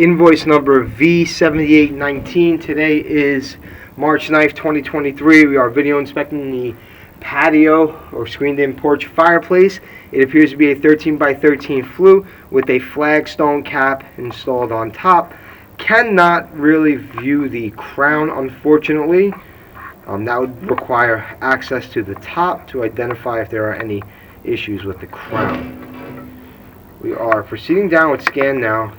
Invoice number V7819. Today is March 9th, 2023. We are video inspecting the patio or screened-in porch fireplace. It appears to be a 13 by 13 flue with a flagstone cap installed on top. Cannot really view the crown, unfortunately. That would require access to the top to identify if there are any issues with the crown. We are proceeding down with scan now.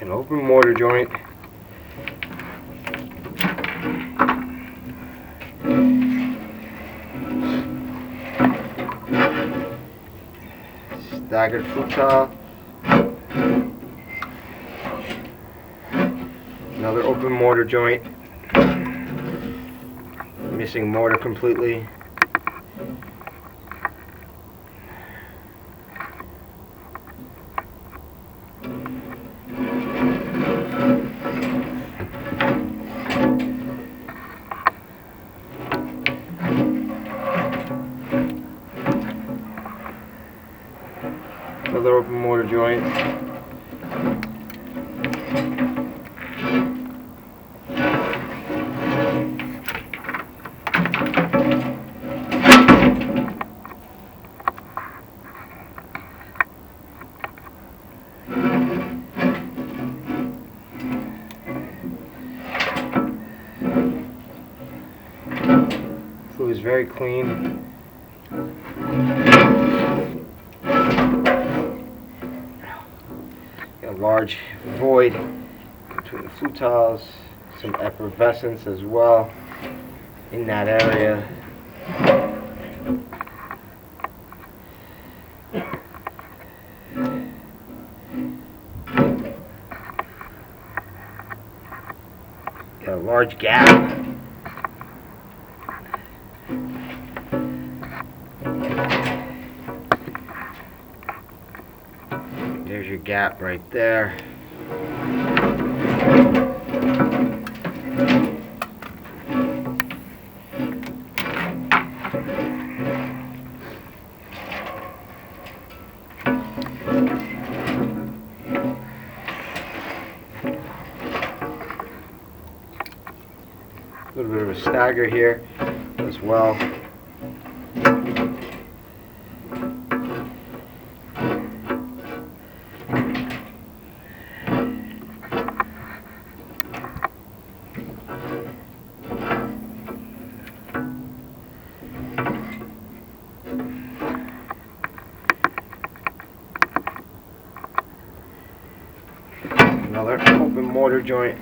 An open mortar joint. Staggered futon. Another open mortar joint. Missing mortar completely. Another open mortar joint. Flue is very clean. A large void between the flue tiles, some effervescence as well in that area. Got a large gap. There's your gap right there. A little bit of a stagger here as well. Another open mortar joint.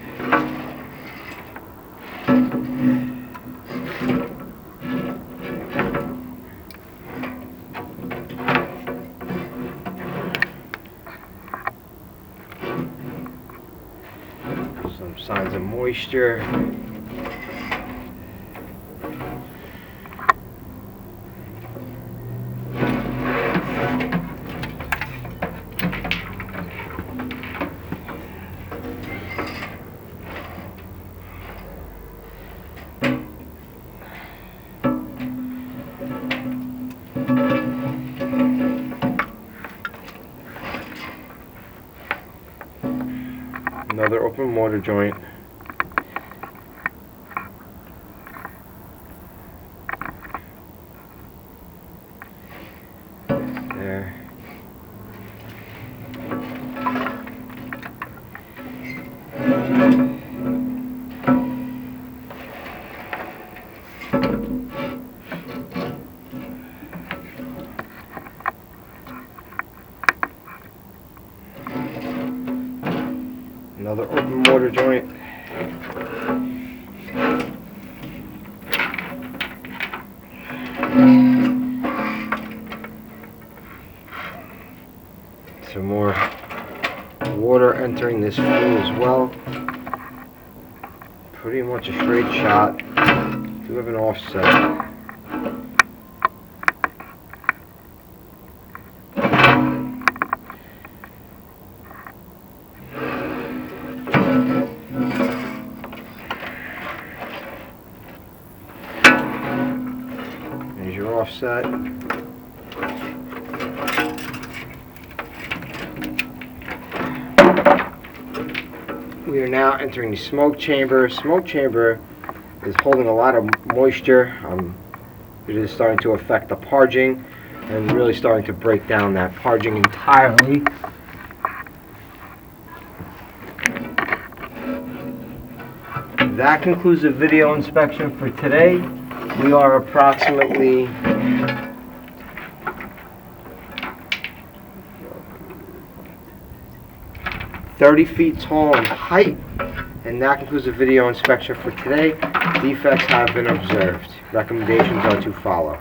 Some signs of moisture. Another open mortar joint. There. Another open mortar joint. Some more water entering this flue as well. Pretty much a straight shot. Do have an offset. set. We are now entering the smoke chamber. Smoke chamber is holding a lot of moisture. It is starting to affect the parging and really starting to break down that parging entirely. That concludes the video inspection for today. We are approximately 30 feet tall in height, and that concludes the video inspection for today. Defects have been observed. Recommendations are to follow.